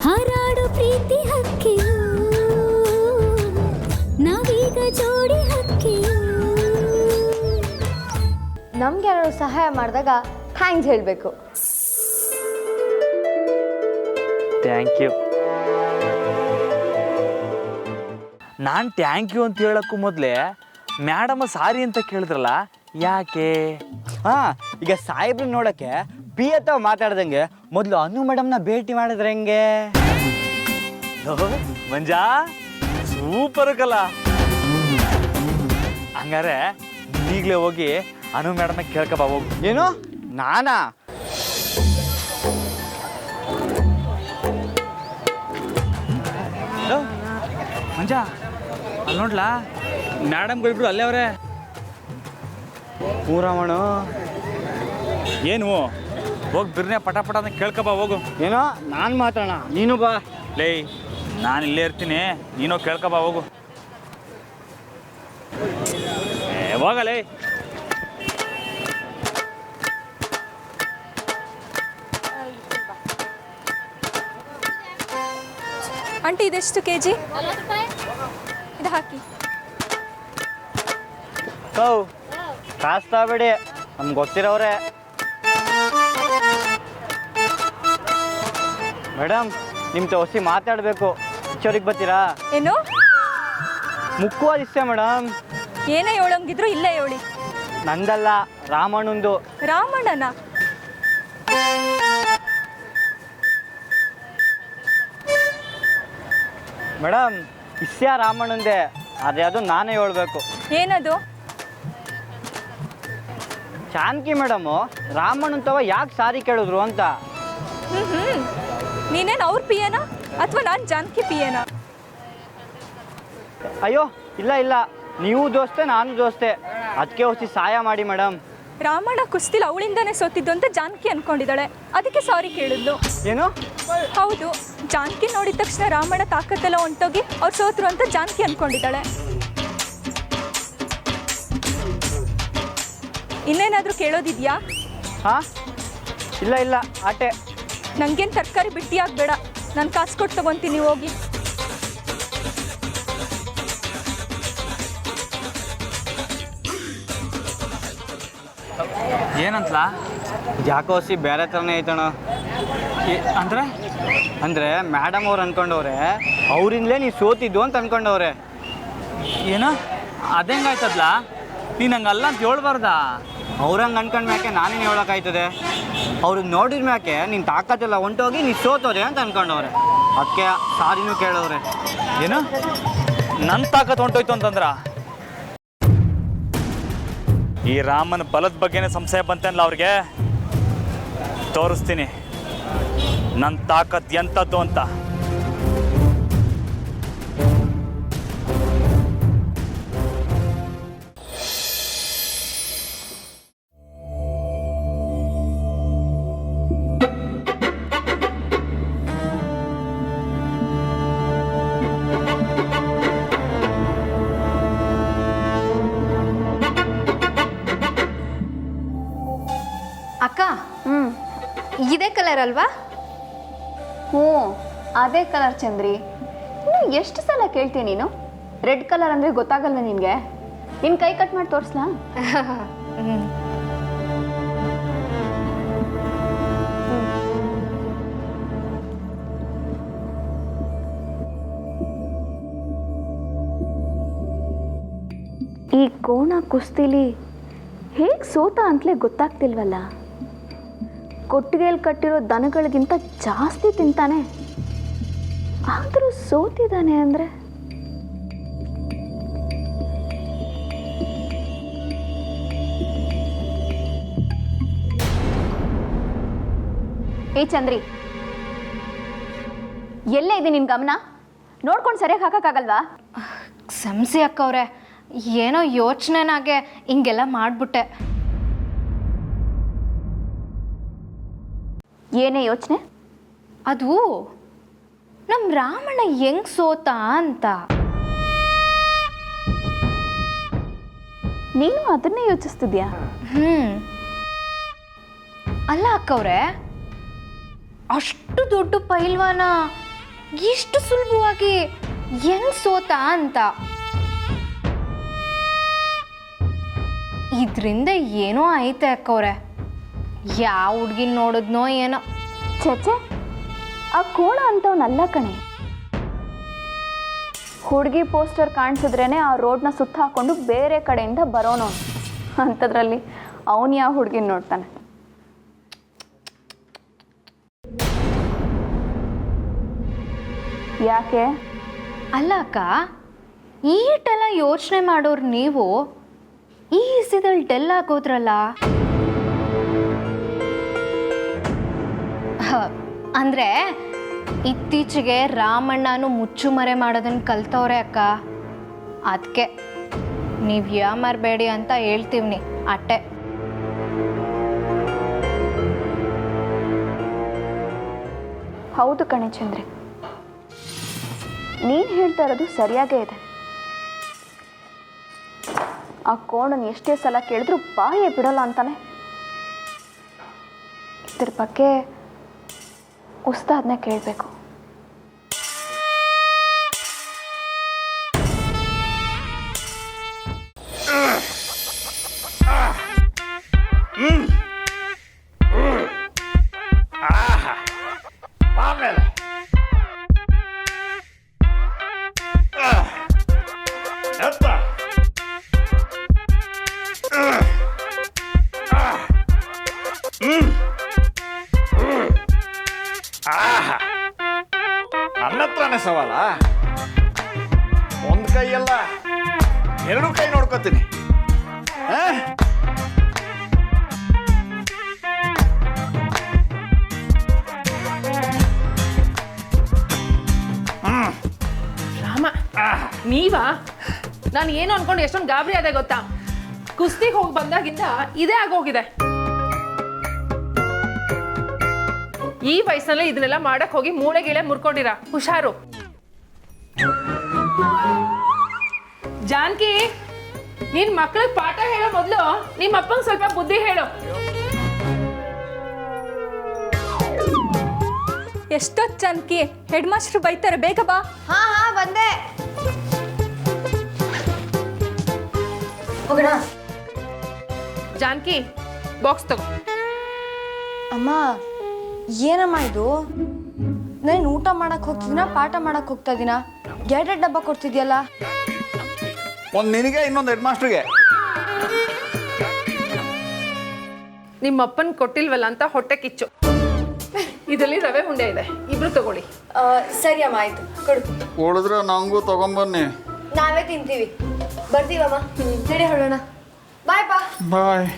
ಹಾರಾಡು ಪ್ರೀತಿ ಹಕ್ಕಿಯು ನಾವೀಗ ಜೋಡಿ ಹಕ್ಕಿಯು. ನಮ್ಗೆ ಯಾರು ಸಹಾಯ ಮಾಡಿದಾಗ ಥ್ಯಾಂಕ್ಸ್ ಹೇಳಬೇಕು. Thank you. ನಾನು ಥ್ಯಾಂಕ್ ಯು ಅಂತ ಹೇಳೋಕ್ಕೂ ಮೊದಲೇ ಮೇಡಮ್ ಸಾರಿ ಅಂತ ಕೇಳಿದ್ರಲ್ಲ, ಯಾಕೆ? ಈಗ ಸಾಹೇಬ್ರು ನೋಡೋಕ್ಕೆ ಪಿ ಅಥವಾ ಮಾತಾಡ್ದಂಗೆ ಮೊದಲು ಅನು ಮೇಡಮ್ನ ಭೇಟಿ ಮಾಡಿದ್ರೆ ಹೆಂಗೆ? ಮಂಜಾ ಸೂಪರ್ ಕಲ. ಹಂಗಾರೆ ಈಗಲೇ ಹೋಗಿ ಅನು ಮೇಡಮ್ನ ಕೇಳ್ಕೊಬಾ ಹೋಗು. ಏನು ನಾನಾ? ಮಂಜಾ ಅಲ್ಲಿ ನೋಡ್ಲಾ, ಮೇಡಮ್ಗಳಿಬ್ರು ಅಲ್ಲೇ ಅವ್ರೆ. ಪೂರಮಣ ಏನು ಹೋಗಿ ಬಿರ್ನೆ ಪಟ ಪಟ ಅಂತ ಕೇಳ್ಕೊಬಾ ಹೋಗು. ಏನೋ ನಾನು ಮಾತಾಡೋಣ, ನೀನು ಬಾ. ಲೇ, ನಾನು ಇಲ್ಲೇ ಇರ್ತೀನಿ, ನೀನು ಕೇಳ್ಕೊಬಾ ಹೋಗು. ಹೋಗಲೇ. ಆಂಟಿ ಇದೆಷ್ಟು ಕೆಜಿ? ಇದು ಹಾಕಿ. ಕಾಸು ತಗೋಬೇಡಿ, ನಮ್ಗೆ ಗೊತ್ತಿರೋವ್ರೆ. ಮೇಡಮ್ ನಿಮ್ಮ ಹೊಸಿ ಮಾತಾಡಬೇಕು, ಕಿಚೋರಿಗೆ ಬರ್ತೀರಾ? ಏನು ಮುಖ್ಯವಾದ ಇಷ್ಟ ಮೇಡಮ್. ಏನೇ ಹೇಳಂಗಿದ್ರು ಇಲ್ಲೇ ಹೇಳಿ. ನಂದಲ್ಲ, ರಾಮಣ್ಣಂದು. ರಾಮಣ್ಣನ? ಮೇಡಮ್ ಇಸ್ಯಾ ರಾಮಣ್ಣಂದೆ, ಆದರೆ ಅದು ನಾನೇ ಹೇಳ್ಬೇಕು. ಏನದು? ಜಾನಕಿ ಮೇಡಮು ರಾಮಣ್ಣನ ತವ ಯಾಕೆ ಸಾರಿ ಕೇಳಿದ್ರು ಅಂತ. ನೀನೇನು ಅವ್ರ ಪಿಯೇನಾ ಅಥವಾ ನಾನು ಜಾನಕಿ ಪಿಯೇನಾ? ಅಯ್ಯೋ ಇಲ್ಲ ಇಲ್ಲ, ನೀವು ದೋಸ್ತೆ ನಾನು ದೋಸ್ತೆ, ಅದಕ್ಕೆ ಹೊಸಿ ಸಹಾಯ ಮಾಡಿ ಮೇಡಮ್. ರಾಮಣ್ಣ ಕುಸ್ತಿಲ್ ಅವಳಿಂದಾನೇ ಸೋತಿದ್ದು ಅಂತ ಜಾನಕಿ ಅನ್ಕೊಂಡಿದ್ದಾಳೆ, ಅದಕ್ಕೆ ಸಾರಿ ಕೇಳಿದ್ಲು. ಏನು? ಹೌದು, ಜಾನಕಿ ನೋಡಿದ ತಕ್ಷಣ ರಾಮಣ್ಣ ತಾಕತ್ತೆಲ್ಲ ಹೊಂಟೋಗಿ ಅವ್ರು ಸೋತ್ರು ಅಂತ ಜಾನಕಿ ಅನ್ಕೊಂಡಿದ್ದಾಳೆ. ಇನ್ನೇನಾದರೂ ಕೇಳೋದಿದ್ಯಾ? ಹಾಂ ಇಲ್ಲ ಇಲ್ಲ, ಆಟೆ. ನನಗೇನು ತರಕಾರಿ ಬಿಟ್ಟಿ ಆಗಬೇಡ, ನಾನು ಕಾಸು ಕೊಟ್ಟು ತೊಗೊತೀನಿ, ಹೋಗಿ. ಏನಂತಲಾ? ಯಾಕೋ ಹೊಸಿ ಬೇರೆ ಥರನೇ ಐತಣ. ಅಂದರೆ ಅಂದರೆ ಮೇಡಮ್ ಅವ್ರು ಅನ್ಕೊಂಡವ್ರೆ ಅವರಿಂದಲೇ ನೀವು ಸೋತಿದ್ದು ಅಂತ ಅನ್ಕೊಂಡವ್ರೆ. ಏನು ಅದೆಂಗಾಯ್ತದ್ಲ? ನೀನು ಹಂಗೆ ಅಲ್ಲ ಅಂತ ಹೇಳ್ಬಾರ್ದಾ? ಅವ್ರಂಗೆ ಅನ್ಕೊಂಡ್ ಮ್ಯಾಕೆ ನಾನೇನು ಹೇಳೋಕ್ಕಾಯ್ತದೆ? ಅವ್ರಿಗೆ ನೋಡಿದ ಮ್ಯಾಕೆ ನಿನ್ನ ತಾಕತ್ತೆಲ್ಲ ಹೊಂಟೋಗಿ ನೀನು ಸೋತೋದೆ ಅಂತ ಅನ್ಕೊಂಡವ್ರೆ, ಅದಕ್ಕೆ ಸಾರಿನೂ ಕೇಳವ್ರೆ. ಏನು ನನ್ನ ತಾಕತ್ ಹೊಂಟೋಯ್ತು ಅಂತಂದ್ರ? ಈ ರಾಮನ ಬಲದ ಬಗ್ಗೆನೇ ಸಂಶಯ ಬಂತೇನಲ್ಲ ಅವ್ರಿಗೆ. ತೋರಿಸ್ತೀನಿ ನನ್ನ ತಾಕತ್ ಎಂಥದ್ದು ಅಂತ. ಅಕ್ಕ, ಇದೇ ಕಲರ್ ಅಲ್ವಾ? ಹ್ಞೂ ಅದೇ ಕಲರ್ ಚಂದ್ರಿ. ಇನ್ನು ಎಷ್ಟು ಸಲ ಕೇಳ್ತೀನಿ ನೀನು? ರೆಡ್ ಕಲರ್ ಅಂದರೆ ಗೊತ್ತಾಗಲ್ವ ನಿನಗೆ? ನಿನ್ನ ಕೈ ಕಟ್ ಮಾಡಿ ತೋರಿಸ್ಲಾ? ಈ ಕೋಣ ಕುಸ್ತಿಲಿ ಹೇಗೆ ಸೋತ ಅಂತಲೇ ಗೊತ್ತಾಗ್ತಿಲ್ವಲ್ಲ. ಕೊಟ್ಟಿಗೆಯಲ್ಲಿ ಕಟ್ಟಿರೋ ದನಗಳಿಗಿಂತ ಜಾಸ್ತಿ ತಿಂತಾನೆ, ಆದರೂ ಸೋತಿದ್ದಾನೆ ಅಂದರೆ ಏ ಚಂದ್ರಿ, ಎಲ್ಲೇ ಇದೆ ನಿನ್ನ ಗಮನ? ನೋಡ್ಕೊಂಡು ಸರಿಯಾಗಿ ಹಾಕೋಕ್ಕಾಗಲ್ವಾ? ಕ್ಷಮಿಸಿ ಅಕ್ಕವ್ರೆ, ಏನೋ ಯೋಚನೆನಾಗೆ ಹಿಂಗೆಲ್ಲ ಮಾಡಿಬಿಟ್ಟೆ. ಏನೇ ಯೋಚನೆ? ಅದು ನಮ್ಮ ರಾಮಣ್ಣ ಹೆಂಗ್ ಸೋತ ಅಂತ. ನೀನು ಅದನ್ನೇ ಯೋಚಿಸ್ತಿದ್ಯಾ? ಅಲ್ಲ ಅಕ್ಕವ್ರೆ, ಅಷ್ಟು ದೊಡ್ಡ ಪೈಲ್ವಾನ ಇಷ್ಟು ಸುಲಭವಾಗಿ ಹೆಂಗ್ ಸೋತ ಅಂತ. ಇದರಿಂದ ಏನೋ ಐತೆ ಅಕ್ಕವ್ರೆ. ಯಾವ ಹುಡ್ಗಿನ ನೋಡಿದ್ನೋ ಏನೋ. ಚೇಚೆ, ಆ ಕೋಣ ಅಂತವನಲ್ಲ ಕಣೆ. ಹುಡುಗಿ ಪೋಸ್ಟರ್ ಕಾಣಿಸಿದ್ರೇನೆ ಆ ರೋಡ್ನ ಸುತ್ತ ಹಾಕೊಂಡು ಬೇರೆ ಕಡೆಯಿಂದ ಬರೋನು. ಅಂಥದ್ರಲ್ಲಿ ಅವನು ಯಾವ ಹುಡುಗಿನ ನೋಡ್ತಾನೆ? ಯಾಕೆ? ಅಲ್ಲ ಅಕ್ಕ, ಈಟೆಲ್ಲ ಯೋಚನೆ ಮಾಡೋರು ನೀವು ಈ ಇಸಿದಲ್ಲಿ ಡೆಲ್ ಆಗೋದ್ರಲ್ಲ. ಅಂದರೆ ಇತ್ತೀಚೆಗೆ ರಾಮಣ್ಣನು ಮುಚ್ಚುಮರೆ ಮಾಡೋದನ್ನು ಕಲ್ತವ್ರೆ ಅಕ್ಕ. ಅದಕ್ಕೆ ನೀವು ಯಾಮಾರಬೇಡಿ ಅಂತ ಹೇಳ್ತೀವಿ ಅಟ್ಟೆ. ಹೌದು ಕಣೆ ಚಂದ್ರಿ, ನೀನು ಹೇಳ್ತಾ ಇರೋದು ಸರಿಯಾಗೇ ಇದೆ. ಆ ಕೋಣನ ಎಷ್ಟೇ ಸಲ ಕೇಳಿದ್ರು ಬಾಯೇ ಬಿಡೋಲ್ಲ ಅಂತಾನೆ. ಇದ್ರ ಬಗ್ಗೆ ಉಸ್ತಾದ್ನ ಕೇಳಬೇಕು. ನನ್ನ ಹತ್ರನೇ ಸವಾಲ. ಒಂದು ಕೈಯಲ್ಲ, ಎರಡು ಕೈ ನೋಡ್ಕೋತೀನಿ. ರಾಮ, ನೀವಾ? ನಾನು ಏನು ಅನ್ಕೊಂಡು ಎಷ್ಟೊಂದು ಗಾಬರಿ ಆದೆ ಗೊತ್ತಾ? ಕುಸ್ತಿಗೆ ಹೋಗಿ ಬಂದಾಗಿಂದ ಇದೇ ಆಗೋಗಿದೆ. ಈ ವಯಸ್ಸಲ್ಲಿ ಇದನ್ನೆಲ್ಲ ಮಾಡಕ್ ಹೋಗಿ ಮೂಳೆ ಗೀಳೆ ಮುರ್ಕೊಂಡಿರ. ಹುಷಾರು. ಜಾನ್ಕಿ, ನಿನ್ ಮಕ್ಳಿಗೆ ಪಾಠ ಹೇಳೋ ಮೊದ್ಲು ನಿಮ್ಮ ಅಪ್ಪಂಗೆ ಸ್ವಲ್ಪ ಬುದ್ಧಿ ಹೇಳು. ಎಷ್ಟೊತ್ತು ಜಾನಕಿ, ಹೆಡ್ ಮಾಸ್ಟರ್ ಬೈತಾರೆ, ಬೇಗ ಬಾ. ಹಾ ಹಾ ಬಂದೆ. ಹೋಗೋಣ. ಜಾನ್ಕಿ, ಬಾಕ್ಸ್ ತಗೋ. ಅಮ್ಮ, ಏನಮ್ಮ ಇದು? ನಾನು ಊಟ ಮಾಡಕ್ ಹೋಗ್ತಿದ್ದೀನ, ಪಾಠ ಮಾಡಕ್ ಹೋಗ್ತಾ ಇದೀನ? ಎರಡೆರಡು ಡಬ್ಬ ಕೊಡ್ತಿದ್ಯಲ್ಲ. ಒಂದು ನಿನಗೆ, ಇನ್ನೊಂದು ಹೆಡ್ ಮಾಸ್ಟ್ರಿಗೆ. ನಿಮ್ಮ ಅಪ್ಪನ್ ಕೊಟ್ಟಿಲ್ವಲ್ಲ ಅಂತ ಹೊಟ್ಟೆ ಕಿಚ್ಚು. ಇದರಲ್ಲಿ ರವೆ ಉಂಡೆ ಇದೆ, ಇಬ್ರು ತಗೊಳ್ಳಿ. ಸರಿ ಅಮ್ಮ, ಆಯ್ತು, ಕೊಡು. ಉಳಿದ್ರೆ ನಂಗೂ ತಗೊಂಬನ್ನಿ. ನಾವೇ ತಿಂತೀವಿ. ಬರ್ತೀವಮ್ಮ, ನಡಿ ಹೊರಡೋಣ. ಬಾಯ್ ಬಾ. ಬಾಯ್.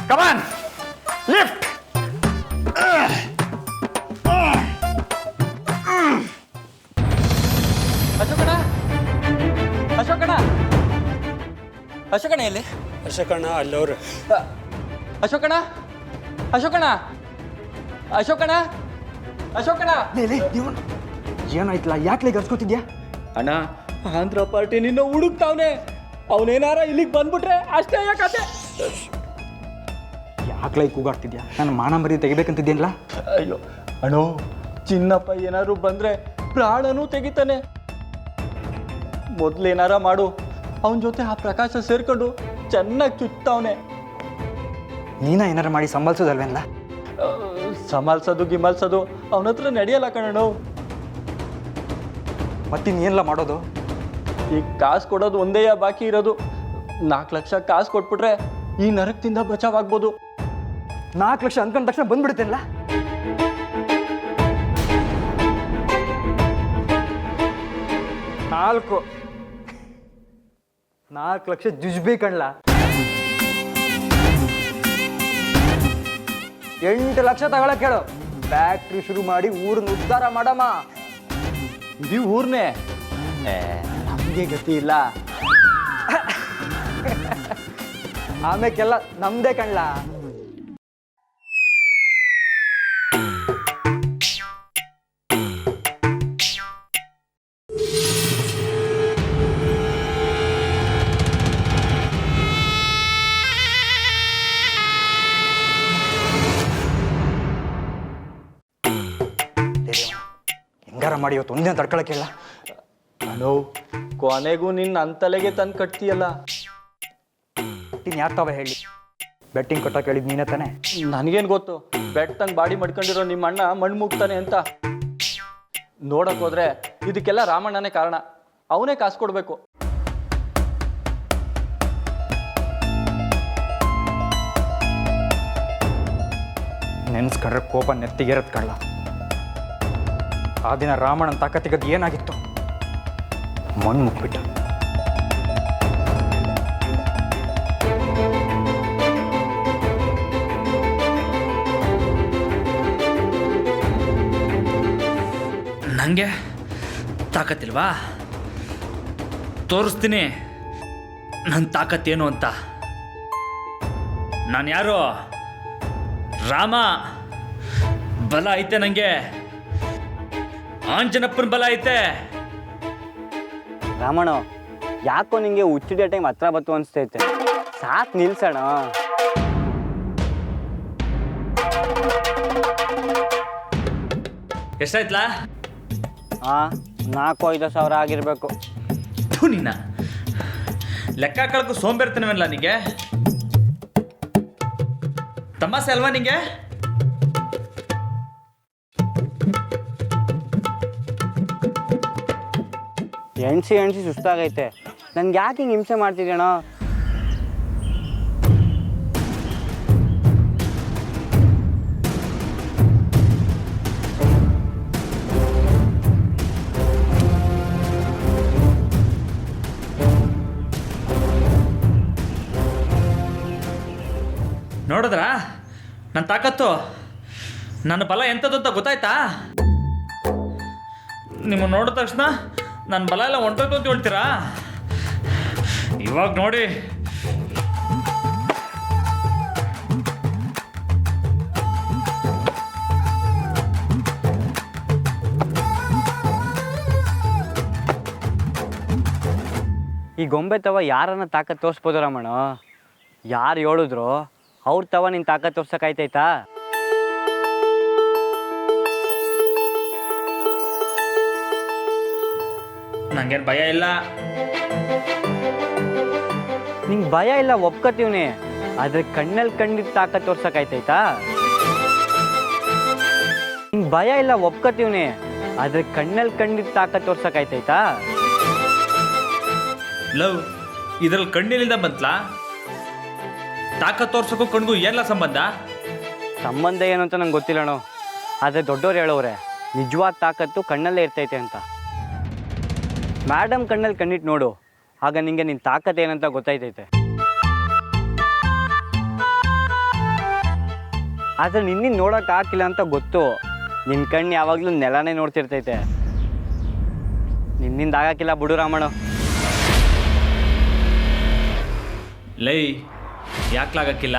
Come on, lift. ಅಶೋಕಣ್ಣ, ಅಶೋಕಣ್ಣ, ಅಶೋಕಣ್ಣ ಎಲ್ಲಿ? ಅಶೋಕಣ್ಣ ಅಲ್ಲವ್ರು. ಅಶೋಕಣ್ಣ, ಅಶೋಕಣ್ಣ, ಅಶೋಕಣ್ಣ, ಅಶೋಕಣ್ಣ. ಏನಾಯ್ತಲ್ಲ, ಯಾಕೆ ಗರ್ಸ್ಕೊತಿದ್ಯಾ? ಅಣ್ಣ, ಆಂಧ್ರ ಪಾರ್ಟಿ ನಿನ್ನ ಹುಡುಕ್ತಾವ್ನೆ. ಅವನೇನಾರ ಇಲ್ಲಿಗೆ ಬಂದ್ಬಿಟ್ರೆ ಅಷ್ಟೇ ಯಾಕತ್ತೆ. ಯಾಕೆ ಕೂಗಾಡ್ತಿದ್ಯಾ? ನಾನು ಮಾನ ಮರಿ ತೆಗಿಬೇಕಂತಿದ್ದೇನಲ್ಲ. ಅಯ್ಯೋ ಅಣ್ಣೋ, ಚಿನ್ನಪ್ಪ ಏನಾದ್ರು ಬಂದ್ರೆ ಪ್ರಾಣನೂ ತೆಗಿತಾನೆ. ಮೊದ್ಲೇನಾರ ಮಾಡು, ಅವನ ಜೊತೆ ಆ ಪ್ರಕಾಶ ಸೇರ್ಕೊಂಡು ಚೆನ್ನಾಗಿ ಚುಚ್ತಾವನೆ. ನೀನ ಏನಾರ ಮಾಡಿ ಸಂಭಾಲಿಸೋದಲ್ವೇನಲ್ಲ? ಸಂಭಾಲ್ಸೋದು ಗಿಮಾಲ್ಸೋದು ಅವನ ಹತ್ರ ನಡೆಯಲ್ಲ ಕಣೋ. ಮತ್ತಿನ್ನೆಲ್ಲ ಮಾಡೋದು? ಈಗ ಕಾಸು ಕೊಡೋದು ಒಂದೇ ಬಾಕಿ ಇರೋದು. 4 ಲಕ್ಷ ಕಾಸು ಕೊಟ್ಬಿಟ್ರೆ ಈ ನರಕದಿಂದ ಬಚಾವಾಗ್ಬೋದು. 4 ಲಕ್ಷ ಅನ್ಕೊಂಡ ತಕ್ಷಣ ಬಂದ್ಬಿಡುತ್ತೇನಲ್ಲ? 4 ಲಕ್ಷ ಜುಜ್ಬೇಕಣ್ಣ. 8 ಲಕ್ಷ ತಗೊಳಕ್ ಹೇಳು. ಫ್ಯಾಕ್ಟ್ರಿ ಶುರು ಮಾಡಿ ಊರನ್ನ ಉದ್ಧಾರ ಮಾಡಮ್ಮ. ಇಡೀ ಊರ್ನೇ ನಮಗೆ ಗತಿ ಇಲ್ಲ. ಆಮೇಕೆಲ್ಲ ನಮ್ದೇ ಕಣ್ಲ. ಮಾಡಿ ಇವತ್ತು ಒಂದಿನ ತಡ್ಕೊಳಕ್ಕಿಲ್ಲ. ಅನೋ ಕೊನೆಗೂ ನಿನ್ನ ಅಂತಲೆಗೆ ತಂದು ಕಟ್ತೀಯಲ್ಲ. ಯಾರು ತಾವ ಹೇಳಿ, ಬೆಟ್ಟಿಂಗ್ ಕೊಟ್ಟ ಕೇಳಿದ್ ನೀನೇ ತಾನೆ. ನನಗೇನು ಗೊತ್ತು ಬೆಟ್ಟಂಗೆ ಬಾಡಿ ಮಾಡ್ಕೊಂಡಿರೋ ನಿಮ್ಮ ಅಣ್ಣ ಮಣ್ಣು ಮುಗ್ತಾನೆ ಅಂತ. ನೋಡಕ್ ಹೋದ್ರೆ ಇದಕ್ಕೆಲ್ಲ ರಾಮಣ್ಣನೇ ಕಾರಣ. ಅವನೇ ಕಾಸು ಕೊಡಬೇಕು. ನೆನ್ಸ್ಕೊಂಡ್ರೆ ಕೋಪ ನೆತ್ತಿಗೆರತ್ ಕಳ್ಳ. ಆ ದಿನ ರಾಮಣ್ಣನ ತಾಕತ್ತಿಗದು ಏನಾಗಿತ್ತು? ಮಣ್ಣು ಮುಗ್ಬಿಟ್ಟ. ನನಗೆ ತಾಕತ್ತಿಲ್ವಾ? ತೋರಿಸ್ತೀನಿ ನನ್ನ ತಾಕತ್ತೇನು ಅಂತ. ನಾನು ಯಾರು? ರಾಮ. ಬಲ ಐತೆ ನನಗೆ. ಆಂಜನಪ್ಪನ ಬಲ ಐತೆ. ರಾಮಣ್ಣ, ಯಾಕೋ ನಿಂಗೆ ಹುಚ್ಚಿಡಿಯೋ ಟೈಮ್ ಹತ್ರ ಬತ್ತು ಅನಿಸ್ತೈತೆ. ಸಾಕು ನಿಲ್ಸೋಣ. ಎಷ್ಟಾಯ್ತಲ್ಲ? 4,000-5,000 ಆಗಿರಬೇಕು. ನಿನ್ನ ಲೆಕ್ಕ ಹಾಕಳಕ್ಕೂ ಸೋಂಬೇರ್ತನವಲ್ಲ ನಿಂಗೆ? ತಮಾಸೆ ಅಲ್ವಾ ನಿಂಗೆ? ಎಣ್ಸಿ ಸುಸ್ತಾಗೈತೆ. ನನ್ಗೆ ಯಾಕೆ ಹಿಂಗೆ ಹಿಂಸೆ ಮಾಡ್ತಿದ್ದೀಣ? ನೋಡಿದ್ರಾ ನನ್ನ ತಾಕತ್ತು, ನನ್ನ ಬಲ ಎಂಥದ್ದು ಅಂತ ಗೊತ್ತಾಯ್ತಾ? ನಿಮ್ಮ ನೋಡಿದ ತಕ್ಷಣ ನನ್ನ ಬಲ ಎಲ್ಲ ಹೊಂಟೋಯ್ತು ಅಂತ ಹೇಳ್ತೀರಾ? ಇವಾಗ ನೋಡಿ. ಈ ಗೊಂಬೆ ತವ ಯಾರನ್ನ ತಾಕತ್ ತೋರಿಸ್ಬೋದು ರಾಮಣ್ಣ? ಯಾರು ಹೇಳಿದ್ರು ಅವ್ರ ತವ ನಿನ್ನ ತಾಕತ್ ತೋರ್ಸಕ್ಕಾಯ್ತೈತಾ? ನಂಗೇನು ಭಯ ಇಲ್ಲ. ನಿಂಗೆ ಭಯ ಇಲ್ಲ ಒಪ್ಕೋತೀವ್ನಿ, ಆದ್ರೆ ಕಣ್ಣಲ್ಲಿ ಕಂಡಿದ್ದ ತಾಕತ್ ತೋರ್ಸಕ್ಕಾಯ್ತೈತಾ? ನಿಂಗೆ ಭಯ ಇಲ್ಲ ಒಪ್ಕೋತೀವ್ನಿ, ಆದ್ರೆ ಕಣ್ಣಲ್ಲಿ ಕಂಡಿದ್ದ ತಾಕತ್ ತೋರ್ಸಕ್ಕಾಯ್ತೈತಾ? ಲವ್ ಇದ್ರಲ್ಲಿ ಕಣ್ಣಿನಿಂದ ಬಂತಲಾ? ತಾಕತ್ ತೋರ್ಸೋಕ್ಕೂ ಕಣ್ಗೂ ಏನಿಲ್ಲ ಸಂಬಂಧ? ಸಂಬಂಧ ಏನು ಅಂತ ನಂಗೆ ಗೊತ್ತಿಲ್ಲಣೋ, ಆದರೆ ದೊಡ್ಡವ್ರು ಹೇಳೋರೆ ನಿಜವಾದ ತಾಕತ್ತು ಕಣ್ಣಲ್ಲೇ ಇರ್ತೈತೆ ಅಂತ. ಮೇಡಮ್ ಕಣ್ಣಲ್ಲಿ ಕಣ್ಣಿಟ್ಟು ನೋಡು, ಆಗ ನಿಂಗೆ ನಿನ್ನ ತಾಕತ್ ಏನಂತ ಗೊತ್ತಾಯ್ತೈತೆ. ಆದರೆ ನಿನ್ನ ನೋಡೋಕೆ ಹಾಕಿಲ್ಲ ಅಂತ ಗೊತ್ತು. ನಿನ್ನ ಕಣ್ಣು ಯಾವಾಗಲೂ ನೆಲನೇ ನೋಡ್ತಿರ್ತೈತೆ. ನಿನ್ನಿಂದ ಆಗಾಕಿಲ್ಲ ಬಿಡು ರಾಮಣ್ಣ. ಲೈ ಯಾಕ್ಲಾಗಕ್ಕಿಲ್ಲ?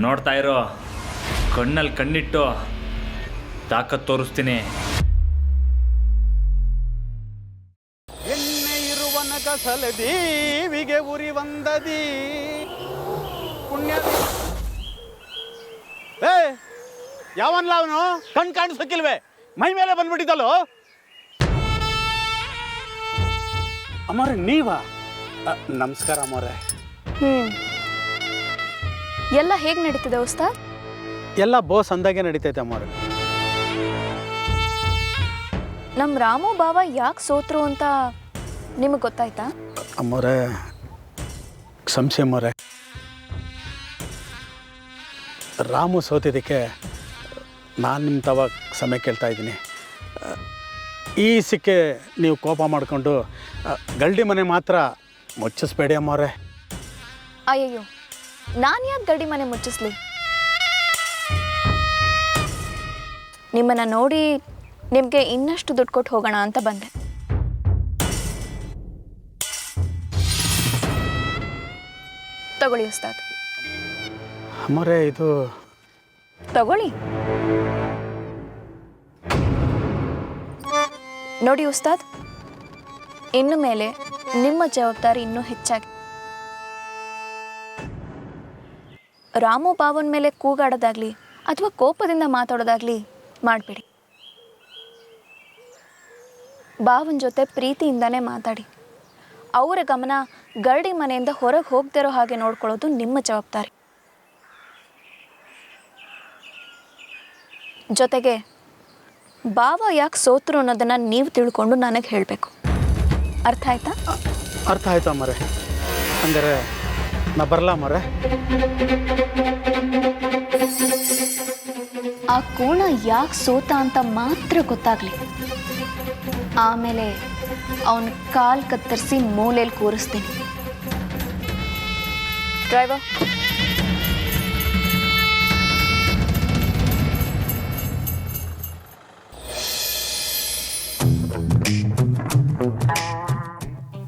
ನೋಡ್ತಾ ಇರೋ, ಕಣ್ಣಲ್ಲಿ ಕಣ್ಣಿಟ್ಟು ತಾಕತ್ ತೋರಿಸ್ತೀನಿ. ಎಣ್ಣೆ ಇರುವನ ಕಸಲೆ ದೇವಿಗೆ ಉರಿ ಬಂದದಿ ಪುಣ್ಯ. ಏ ಯಾವನ್ಲ ಅವನು? ಕಣ್ ಕಾಣಿಸೋಕಿಲ್ವೇ? ಮೈ ಮೇಲೆ ಬಂದ್ಬಿಟ್ಟಿದ್ದಲ್ಲೋ. ಅಮ್ಮವ್ರೆ ನೀವಾ? ನಮಸ್ಕಾರ ಅಮ್ಮವ್ರೆ. ಎಲ್ಲ ಹೇಗೆ ನಡೀತಿದೆ ಉಸ್ತಾದ್? ಎಲ್ಲ ಬೋಸ್ ಅಂದಾಗೆ ನಡೀತೈತೆ ಅಮ್ಮವ್ರೆ. ನಮ್ಮ ರಾಮು ಬಾವ ಯಾಕೆ ಸೋತ್ರು ಅಂತ ನಿಮಗೆ ಗೊತ್ತಾಯ್ತಾ? ಅಮ್ಮವ್ರೆ ಕ್ಷಮಿಸಿ ಅಮ್ಮವ್ರೆ. ರಾಮು ಸೋತಿದ್ದಕ್ಕೆ ನಾನು ನಿಮ್ಮ ತವ ಕ್ಷಮೆ ಕೇಳ್ತಾ ಇದ್ದೀನಿ. ಈ ಸಿಕ್ಕೆ ನೀವು ಕೋಪ ಮಾಡಿಕೊಂಡು ಗಲ್ಡಿ ಮನೆ ಮಾತ್ರ ಮುಚ್ಚಿಸ್ಬೇಡಿ ಅಮ್ಮವ್ರೆ. ಅಯ್ಯಯ್ಯೋ, ನಾನು ಯಾಕೆ ಗಡಿ ಮನೆ ಮುಚ್ಚಿಸ್ಲಿ? ನಿಮ್ಮನ್ನು ನೋಡಿ ನಿಮಗೆ ಇನ್ನಷ್ಟು ದುಡ್ಡು ಕೊಟ್ಟು ಹೋಗೋಣ ಅಂತ ಬಂದೆ. ತಗೊಳ್ಳಿ ಉಸ್ತಾದ್. ಅಮ್ಮವ್ರೆ ಇದು ತಗೊಳ್ಳಿ. ನೋಡಿ ಉಸ್ತಾದ್, ಇನ್ನು ಮೇಲೆ ನಿಮ್ಮ ಜವಾಬ್ದಾರಿ ಇನ್ನೂ ಹೆಚ್ಚಾಗಿ. ರಾಮು ಬಾವನ ಮೇಲೆ ಕೂಗಾಡೋದಾಗ್ಲಿ ಅಥವಾ ಕೋಪದಿಂದ ಮಾತಾಡೋದಾಗ್ಲಿ ಮಾಡಬೇಡಿ. ಭಾವನ ಜೊತೆ ಪ್ರೀತಿಯಿಂದನೇ ಮಾತಾಡಿ. ಅವರ ಗಮನ ಗರಡಿ ಮನೆಯಿಂದ ಹೊರಗೆ ಹೋಗ್ದಿರೋ ಹಾಗೆ ನೋಡ್ಕೊಳ್ಳೋದು ನಿಮ್ಮ ಜವಾಬ್ದಾರಿ. ಜೊತೆಗೆ ಭಾವ ಯಾಕೆ ಸೋತರು ಅನ್ನೋದನ್ನು ನೀವು ತಿಳ್ಕೊಂಡು ನನಗೆ ಹೇಳಬೇಕು. ಅರ್ಥ ಆಯ್ತಾ? ಅರ್ಥ ಆಯ್ತಾ ಮರೆ? ಹಂಗಾರೆ ನಾ ಬರಲಾ ಮರೆ? ಆ ಕೋಣ ಯಾಕೆ ಸೋತ ಅಂತ ಮಾತ್ರ ಗೊತ್ತಾಗ್ಲಿ. ಆಮೇಲೆ ಅವನ ಕಾಲು ಕತ್ತರಿಸಿ ಮೂಲೆಯಲ್ಲಿ ಕೂರಿಸ್ತೀನಿ. ಡ್ರೈವರ್,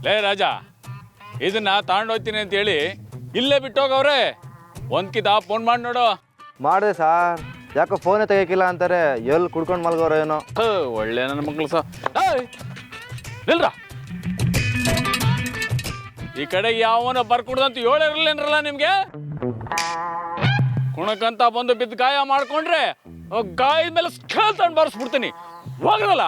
ಲೇ ರಾಜ, ಇದನ್ನ ತಗೊಂಡೋಗ್ತೀನಿ ಅಂತ ಹೇಳಿ ಇಲ್ಲೇ ಬಿಟ್ಟೋಗವ್ರೆ. ಒಂದ್ಕಿತ ಫೋನ್ ಮಾಡಿ ನೋಡು. ಮಾಡಿದೆ ಸಾರ್, ಯಾಕೋ ಫೋನೇ ತೆಗಿಯಕ್ಕಿಲ್ಲ ಅಂತಾರೆ. ಎಲ್ಲಿ ಕುಡ್ಕೊಂಡು ಮಲ್ಗೋರೋ ಏನೋ. ಒಳ್ಳೆ ನನ್ನ ಮಕ್ಕಳು ನಿಲ್ರ. ಈ ಕಡೆ ಯಾವನ ಬರ್ಕೊಡ್ದಂತ ಹೇಳಿರಲಿಲ್ಲನ್ರಲ್ಲ ನಿಮ್ಗೆ. ಕುಣಕಂತ ಬಂದು ಬಿದ್ದು ಗಾಯ ಮಾಡ್ಕೊಂಡ್ರೆ ಗಾಯದ ಮೇಲೆ ಸ್ಕೇಲ್ ತಗೊಂಡು ಬರ್ಸ್ಬಿಡ್ತೀನಿ. ಹೋಗಲ್ಲ,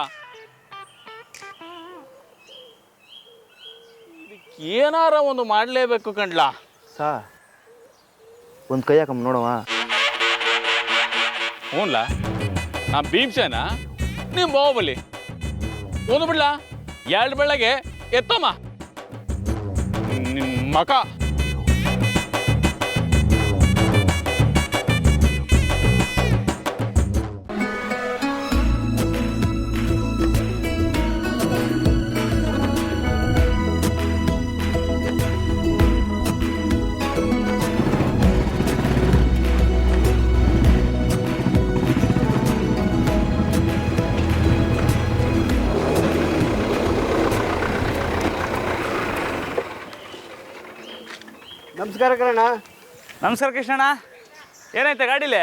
ಏನಾರ ಒಂದು ಮಾಡಲೇಬೇಕು ಕಣ್ಲಾ. ಸಾರ್ ಒಂದು ಕೈ ಹಾಕಮ್ಮ ನೋಡವ. ಹ್ಞೂನ್ಲ, ನಾ ಭೀಮ್ಸೇನ ನಿಮ್ಮ ಬಾಹುಬಲಿ. ಒಂದು ಬಿಡ್ಲ, ಎರಡು ಬೆಳಗ್ಗೆ ಎತ್ತಮ್ಮ ನಿಮ್ಮ ಮಕ. ನಮಸ್ಕಾರ ಕಣ. ನಮಸ್ಕಾರ ಕೃಷ್ಣಣ್ಣ. ಏನಾಯ್ತಾ ಗಾಡೀಲಿ?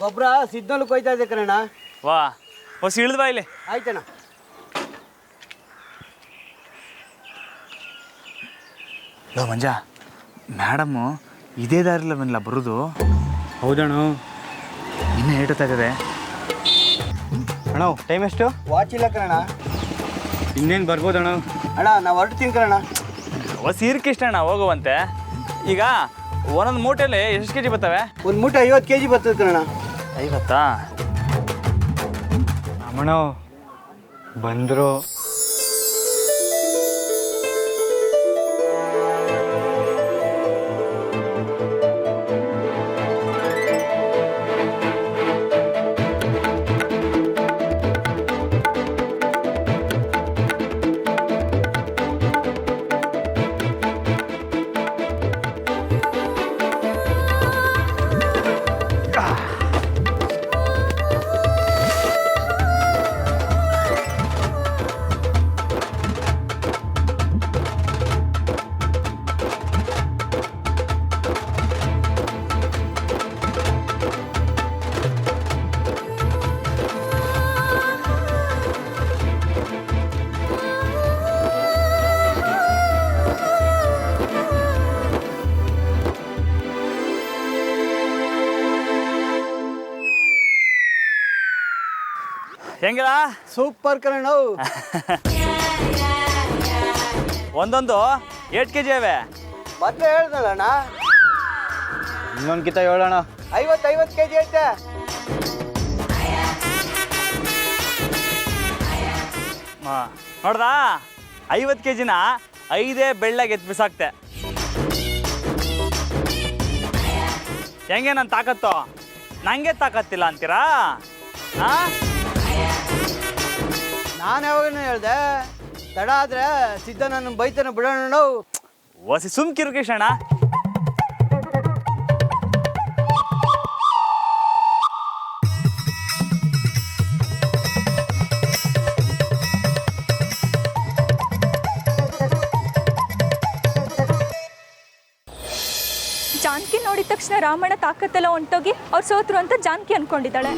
ಗೊಬ್ಬರ ಸಿದ್ನಲ್ಲು ಕೊಯ್ತಾ ಇದೆ ಕಣ. ವಾ, ಹೊಸ ಇಳಿದ್ವಾ ಇಲ್ಲಿ? ಆಯ್ತಣ್ಣ. ಲೋ ಮಂಜ, ಮೇಡಮ್ಮು ಇದೇ ದಾರಿಲ್ಲ ಬಂದಿಲ್ಲ ಬರೋದು. ಹೌದಣ್ಣ. ಇನ್ನೂ ಹೇಳ್ತಾ ಇದ್ದಾರೆ. ಅಣ್ಣ ಟೈಮ್ ಎಷ್ಟು? ವಾಚ್ ಇಲ್ಲ ಕಣ. ಇನ್ನೇನು ಬರ್ಬೋದಣ್ಣ? ಅಣ್ಣ ನಾವು ಹೊರಡ್ತೀನಿ ಕಣ. ಹೊಸ ಇರ್ಕಿಷ್ಟಣ್ಣ, ಹೋಗುವಂತೆ. ಈಗ ಒಂದೊಂದು ಮೂಟೆಯಲ್ಲಿ ಎಷ್ಟು ಕೆ ಜಿ ಬರ್ತವೆ? ಒಂದು ಮೂಟೆ 50 kg ಬರ್ತದೆ ಕಣ. 50? ಅಮ್ಮಣ್ಣ ಬಂದರು. ಹೆಂಗಿಲ್ಲ? ಸೂಪರ್ ಕಣ. ಒಂದೊಂದು 8 kg ಅವೆ. ಮತ್ತೆ ಹೇಳ್ದಲ್ಲಣ್ಣ. ಇನ್ನೊಂದು ಕಿತ ಹೇಳೋಣ. 50 kg ಐತೆ. ನೋಡ್ದಾ, 50 kgನ 5 ಬೆಳ್ಳಗೆ ಎತ್ತು ಬಿಸಾಕ್ತೆ. ಹೆಂಗೆ ನನ್ನ ತಾಕತ್ತು? ನಂಗೆ ತಾಕತ್ತಿಲ್ಲ ಅಂತೀರಾ? ನಾನು ಯಾವಾಗನೂ ಹೇಳ್ದೆ, ತಡ ಆದ್ರೆ ಸಿದ್ಧ ನನ್ನ ಬೈತಾನೆ ಬಿಡೋಣ. ನಾವು ಹೊಸಿ ಸುಮ್ಕಿರು ಕೃಷ್ಣಣ್ಣ. ಜಾನಕಿ ನೋಡಿದ ತಕ್ಷಣ ರಾಮಣ್ಣ ತಾಕತ್ತೆಲ್ಲ ಹೊಂಟೋಗಿ ಅವ್ರು ಸೋತ್ರು ಅಂತ ಜಾನಕಿ ಅನ್ಕೊಂಡಿದ್ದಾಳೆ.